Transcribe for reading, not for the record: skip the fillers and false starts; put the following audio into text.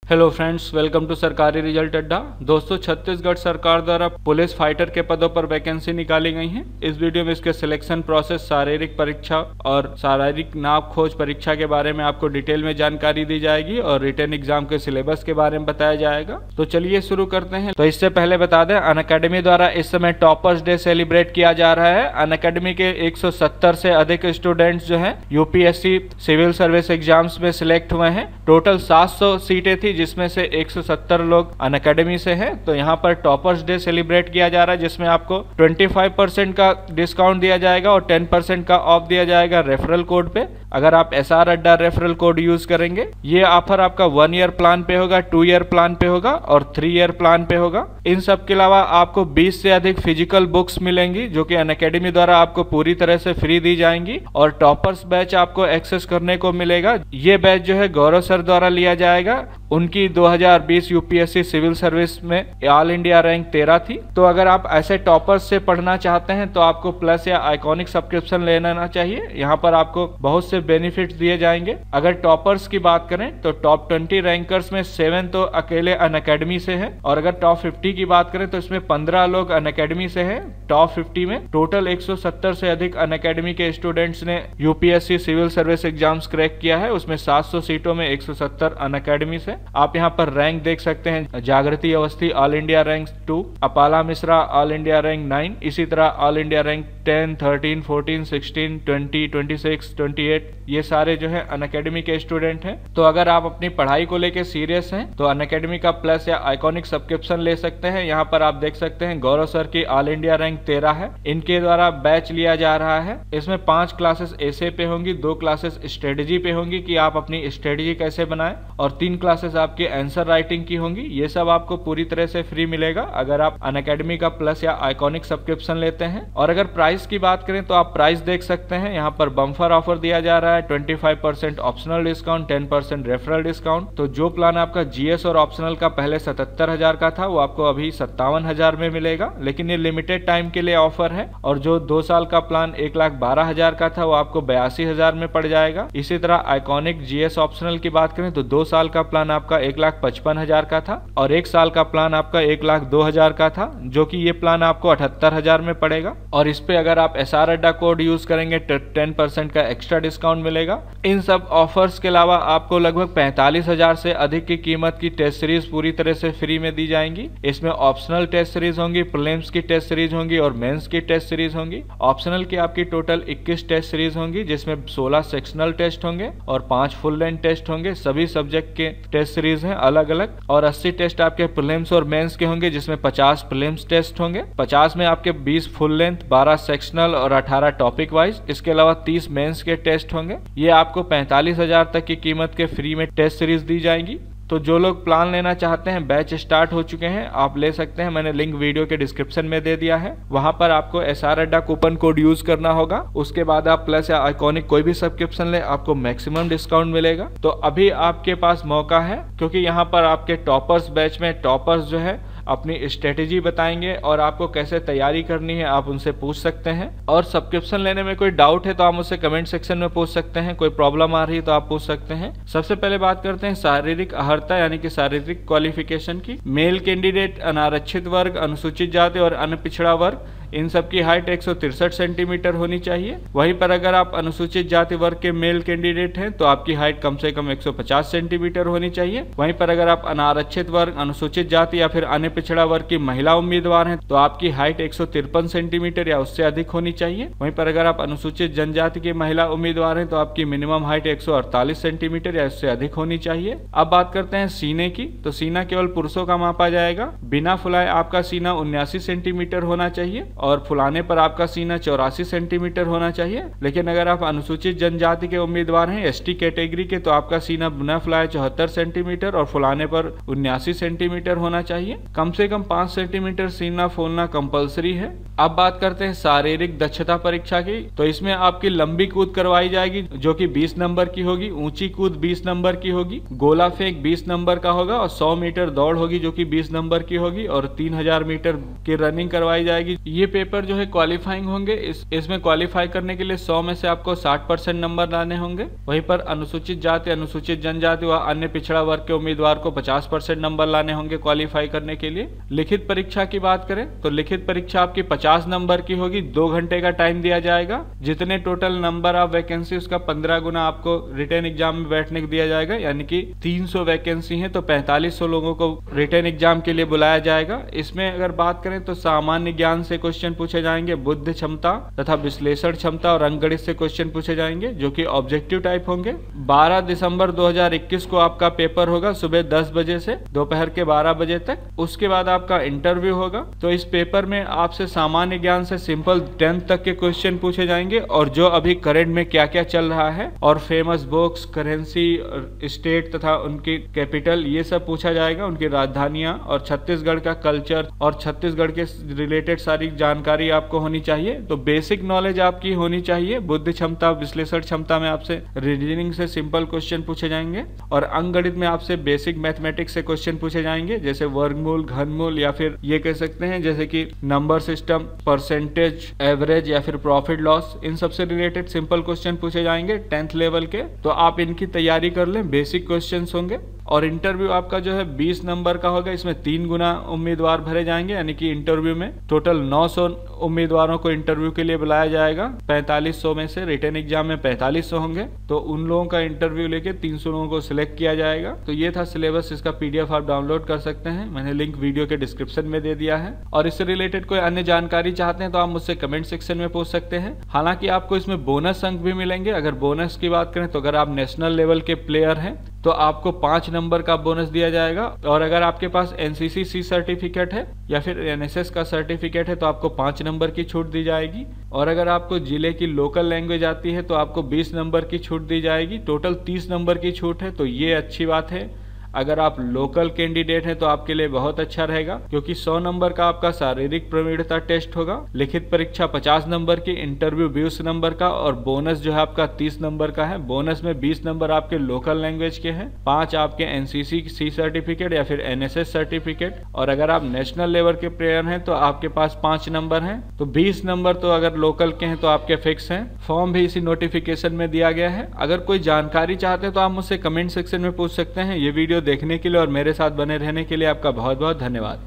Hello friends, welcome to सरकारी result अड्डा। दोस्तों, छत्तीसगढ़ सरकार द्वारा पुलिस फाइटर के पदों पर वैकेंसी निकाली गई हैं। इस वीडियो में इसके सिलेक्शन प्रोसेस, शारीरिक परीक्षा और शारीरिक नाप खोज परीक्षा के बारे में आपको डिटेल में जानकारी दी जाएगी और रिटन एग्जाम के सिलेबस के बारे में बताया जाएगा। तो चलिए शुरू करते हैं। तो इससे पहले बता दें, अनअकैडमी द्वारा इस समय टॉपर्स डे सेलिब्रेट किया जा रहा है। अनअकैडमी के 170 से अधिक स्टूडेंट्स जो है यूपीएससी सिविल सर्विस एग्जाम्स में सिलेक्ट हुए हैं। टोटल 700 सीटें थी, जिसमें से 170 लोग अनअकैडमी से हैं। तो यहाँ पर टॉपर्स डे सेलिब्रेट किया जा रहा है, जिसमें आपको 25% का डिस्काउंट दिया जाएगा और 10% का ऑफ दिया जाएगा रेफरल कोड पे, अगर आप SR अड्डा रेफरल कोड यूज करेंगे। ये ऑफर आपका 1 ईयर प्लान पे होगा, 2 ईयर प्लान पे होगा और 3 ईयर प्लान पे होगा। इन सब के अलावा आपको 20 से अधिक फिजिकल बुक्स मिलेंगी, जो कि अनअकैडमी द्वारा आपको पूरी तरह से फ्री दी जाएंगी। और टॉपर्स बैच आपको एक्सेस करने को मिलेगा। ये बैच जो है गौरव सर द्वारा लिया जाएगा। उनकी 2020 यूपीएससी सिविल सर्विस में ऑल इंडिया रैंक 13 थी। तो अगर आप ऐसे टॉपर्स से पढ़ना चाहते हैं तो आपको प्लस या आइकॉनिक सब्सक्रिप्शन लेना चाहिए। यहाँ पर आपको बहुत से बेनिफिट्स दिए जाएंगे। अगर टॉपर्स की बात करें तो टॉप 20 रैंकर्स में 7 तो अकेले अनअकैडमी से हैं, और अगर टॉप 50 की बात करें तो इसमें 15 लोग अनअकैडमी से हैं। टॉप 50 में टोटल 170 से अधिक अनअकैडमी के स्टूडेंट्स ने UPSC civil service exams crack किया है। उसमें 700 सीटों में 170 अनअकैडमी से। आप यहाँ पर रैंक देख सकते हैं। जागृति Awasthi all India rank 2, Apala Mishra all India rank 9, इसी तरह ऑल इंडिया रैंक 10, 13, 14, 16, 20, 26, 28, ये सारे जो है अनअकैडमी के स्टूडेंट हैं। तो अगर आप अपनी पढ़ाई को लेके सीरियस हैं तो अनअकैडमी का प्लस या आइकॉनिक सब्सक्रिप्शन ले सकते हैं। यहाँ पर आप देख सकते हैं गौरव सर की ऑल इंडिया रैंक 13 है। इनके द्वारा बैच लिया जा रहा है। इसमें 5 क्लासेस ऐसे पे होंगी, 2 क्लासेस स्ट्रेटेजी पे होंगी कि आप अपनी स्ट्रेटेजी कैसे बनाएं, और 3 क्लासेस आपकी आंसर राइटिंग की होंगी। ये सब आपको पूरी तरह से फ्री मिलेगा अगर आप अनअकैडमी का प्लस या आइकॉनिक सब्सक्रिप्शन लेते हैं। और अगर प्राइस की बात करें तो आप प्राइस देख सकते हैं। यहाँ पर बम्फर ऑफर दिया जा रहा है, 25% ऑप्शनल डिस्काउंट, 10% रेफरल डिस्काउंट। तो जो प्लान आपका जीएस और ऑप्शनल का पहले 77,000 का था, वो आपको अभी 57,000 में मिलेगा, लेकिन ये लिमिटेड टाइम के लिए ऑफर है। और जो 2 साल का प्लान 1,12,000 का था, वो आपको 82,000 में पड़ जाएगा। इसी तरह आइकॉनिक जीएस ऑप्शनल की बात करें तो 2 साल का प्लान आपका 1,55,000 का था और 1 साल का प्लान आपका 1,02,000 का था, जो कि ये प्लान आपको 78,000 में पड़ेगा। और इस पे अगर आप SR अड्डा कोड यूज करेंगे तो 10% का एक्स्ट्रा डिस्काउंट मिलेगा। इन सब ऑफर्स के अलावा आपको लगभग 45,000 से अधिक की कीमत की टेस्ट सीरीज पूरी तरह से फ्री में दी जाएंगी। इसमें ऑप्शनल टेस्ट सीरीज होंगी, प्रीलिम्स की टेस्ट सीरीज होंगी और मेंस की टेस्ट सीरीज होंगी। ऑप्शनल की आपकी टोटल 21 टेस्ट सीरीज होंगी, जिसमें 16 सेक्शनल टेस्ट होंगे और 5 फुल लेंथ टेस्ट होंगे। सभी सब्जेक्ट के टेस्ट सीरीज हैं अलग अलग। और 80 टेस्ट आपके प्रीलिम्स और मेंस के होंगे, जिसमें 50 प्रीलिम्स टेस्ट होंगे। 50 में आपके 20 फुल लेंथ, 12 सेक्शनल और 18 टॉपिक वाइज। इसके अलावा 30 मेंस के टेस्ट होंगे। ये आपको 45,000 तक की कीमत के फ्री में टेस्ट सीरीज दी जाएंगी। तो जो लोग प्लान लेना चाहते हैं, बैच स्टार्ट हो चुके हैं, आप ले सकते हैं। मैंने लिंक वीडियो के डिस्क्रिप्शन में दे दिया है। वहां पर आपको SR अड्डा कूपन कोड यूज करना होगा। उसके बाद आप प्लस या आइकॉनिक कोई भी सब्सक्रिप्शन ले, आपको मैक्सिमम डिस्काउंट मिलेगा। तो अभी आपके पास मौका है, क्योंकि यहाँ पर आपके टॉपर्स बैच में टॉपर्स जो है अपनी स्ट्रेटेजी बताएंगे और आपको कैसे तैयारी करनी है आप उनसे पूछ सकते हैं। और सब्सक्रिप्शन लेने में कोई डाउट है तो आप मुझसे कमेंट सेक्शन में पूछ सकते हैं। कोई प्रॉब्लम आ रही है तो आप पूछ सकते हैं। सबसे पहले बात करते हैं शारीरिक अर्हता यानी कि शारीरिक क्वालिफिकेशन की। मेल कैंडिडेट, अनारक्षित वर्ग, अनुसूचित जाति और अन्य पिछड़ा वर्ग, इन सब की हाइट 163 सेंटीमीटर होनी चाहिए। वहीं पर अगर आप अनुसूचित जाति वर्ग के मेल कैंडिडेट हैं तो आपकी हाइट कम से कम 150 सेंटीमीटर होनी चाहिए। वहीं पर अगर आप अनारक्षित वर्ग, अनुसूचित जाति या फिर अन्य पिछड़ा वर्ग की महिला उम्मीदवार हैं तो आपकी हाइट 153 सेंटीमीटर या उससे अधिक होनी चाहिए। वहीं पर अगर आप अनुसूचित जनजाति की महिला उम्मीदवार हैं तो आपकी मिनिमम हाइट 148 सेंटीमीटर या उससे अधिक होनी चाहिए। अब बात करते हैं सीने की। तो सीना केवल पुरुषों का मापा जाएगा। बिना फुलाए आपका सीना 79 सेंटीमीटर होना चाहिए और फुलाने पर आपका सीना 84 सेंटीमीटर होना चाहिए। लेकिन अगर आप अनुसूचित जनजाति के उम्मीदवार हैं, ST कैटेगरी के, तो आपका सीना बिना फुलाए 74 सेंटीमीटर और फुलाने पर 79 सेंटीमीटर होना चाहिए। कम से कम 5 सेंटीमीटर सीना फूलना कंपलसरी है। अब बात करते हैं शारीरिक दक्षता परीक्षा की। तो इसमें आपकी लंबी कूद करवाई जाएगी, जो कि 20 नंबर की होगी। ऊंची कूद 20 नंबर की होगी। गोला फेंक 20 नंबर का होगा और 100 मीटर दौड़ होगी, जो कि 20 नंबर की होगी। और 3000 मीटर की रनिंग करवाई जाएगी। ये पेपर जो है क्वालिफाइंग होंगे। इसमें क्वालिफाई करने के लिए 100 में से आपको 60% नंबर लाने होंगे। वहीं पर अनुसूचित जाति, अनुसूचित जनजाति व अन्य पिछड़ा वर्ग के उम्मीदवार को 50% नंबर लाने होंगे क्वालिफाई करने के लिए। लिखित परीक्षा की बात करें तो लिखित परीक्षा आपकी 50 नंबर की होगी। 2 घंटे का टाइम दिया जाएगा। जितने टोटल नंबर ऑफ वैकेंसी उसका 15 गुना आपको रिटन एग्जाम में बैठने को दिया जाएगा। यानी कि 300 वैकेंसी है तो 4500 लोगों को रिटन एग्जाम के लिए बुलाया जाएगा। इसमें अगर बात करें तो सामान्य ज्ञान से क्वेश्चन पूछे जाएंगे, बुद्धि क्षमता तथा विश्लेषण क्षमता और अंकगणित से क्वेश्चन पूछे जाएंगे जो कि ऑब्जेक्टिव टाइप होंगे। 12 दिसंबर 2021 को आपका पेपर होगा सुबह 10 बजे से दोपहर के 12 बजे तक। उसके बाद आपका इंटरव्यू होगा। तो इस पेपर में आपसे सामान्य ज्ञान से सिंपल 10th तक के क्वेश्चन पूछे जाएंगे और जो अभी करंट में क्या क्या चल रहा है और फेमस बुक्स, करेंसी, स्टेट तथा उनकी कैपिटल, ये सब पूछा जाएगा, उनकी राजधानियां और छत्तीसगढ़ का कल्चर और छत्तीसगढ़ के रिलेटेड सारी जानकारी आपको होनी चाहिए। तो बेसिक नॉलेज आपकी होनी चाहिए। बुद्धि क्षमता, विश्लेषण क्षमता में आपसे रीजनिंग से सिंपल क्वेश्चन पूछे जाएंगे और अंकगणित में आपसे बेसिक मैथमेटिक्स से क्वेश्चन पूछे जाएंगे जैसे वर्गमूल, घनमूल या फिर ये कह सकते हैं जैसे कि नंबर सिस्टम, परसेंटेज, एवरेज या फिर प्रॉफिट लॉस, इन सब से रिलेटेड सिंपल क्वेश्चन पूछे जाएंगे 10th लेवल के। तो आप इनकी तैयारी कर लें, बेसिक क्वेश्चंस होंगे। और इंटरव्यू आपका जो है 20 नंबर का होगा। इसमें 3 गुना उम्मीदवार भरे जाएंगे। यानी कि इंटरव्यू में टोटल 900 उम्मीदवारों को इंटरव्यू के लिए बुलाया जाएगा। 4500 में से रिटन एग्जाम में 4500 होंगे। तो उन लोगों का इंटरव्यू लेके 300 लोगों को सिलेक्ट किया जाएगा। तो ये था सिलेबस। इसका PDF आप डाउनलोड कर सकते हैं। मैंने लिंक वीडियो के डिस्क्रिप्शन में दे दिया है। और इससे रिलेटेड कोई अन्य जानकारी चाहते हैं तो आप मुझसे कमेंट सेक्शन में पूछ सकते हैं। हालांकि आपको इसमें बोनस अंक भी मिलेंगे। अगर बोनस की बात करें तो अगर आप नेशनल लेवल के प्लेयर हैं तो आपको 5 नंबर का बोनस दिया जाएगा। और अगर आपके पास NCC सर्टिफिकेट है या फिर NSS का सर्टिफिकेट है तो आपको 5 नंबर की छूट दी जाएगी। और अगर आपको जिले की लोकल लैंग्वेज आती है तो आपको 20 नंबर की छूट दी जाएगी। टोटल 30 नंबर की छूट है। तो ये अच्छी बात है। अगर आप लोकल कैंडिडेट हैं तो आपके लिए बहुत अच्छा रहेगा क्योंकि 100 नंबर का आपका शारीरिक प्रवीणता टेस्ट होगा। लिखित परीक्षा 50 नंबर की, इंटरव्यू 20 नंबर का और बोनस जो है आपका 30 नंबर का है। बोनस में 20 नंबर आपके लोकल लैंग्वेज के हैं, 5 आपके NCC सर्टिफिकेट या फिर NSS सर्टिफिकेट। और अगर आप नेशनल लेवल के प्लेयर हैं तो आपके पास 5 नंबर हैं। तो 20 नंबर तो अगर लोकल के हैं तो आपके फिक्स हैं। फॉर्म भी इसी नोटिफिकेशन में दिया गया है। अगर कोई जानकारी चाहते हैं तो आप मुझसे कमेंट सेक्शन में पूछ सकते हैं। ये वीडियो देखने के लिए और मेरे साथ बने रहने के लिए आपका बहुत बहुत धन्यवाद।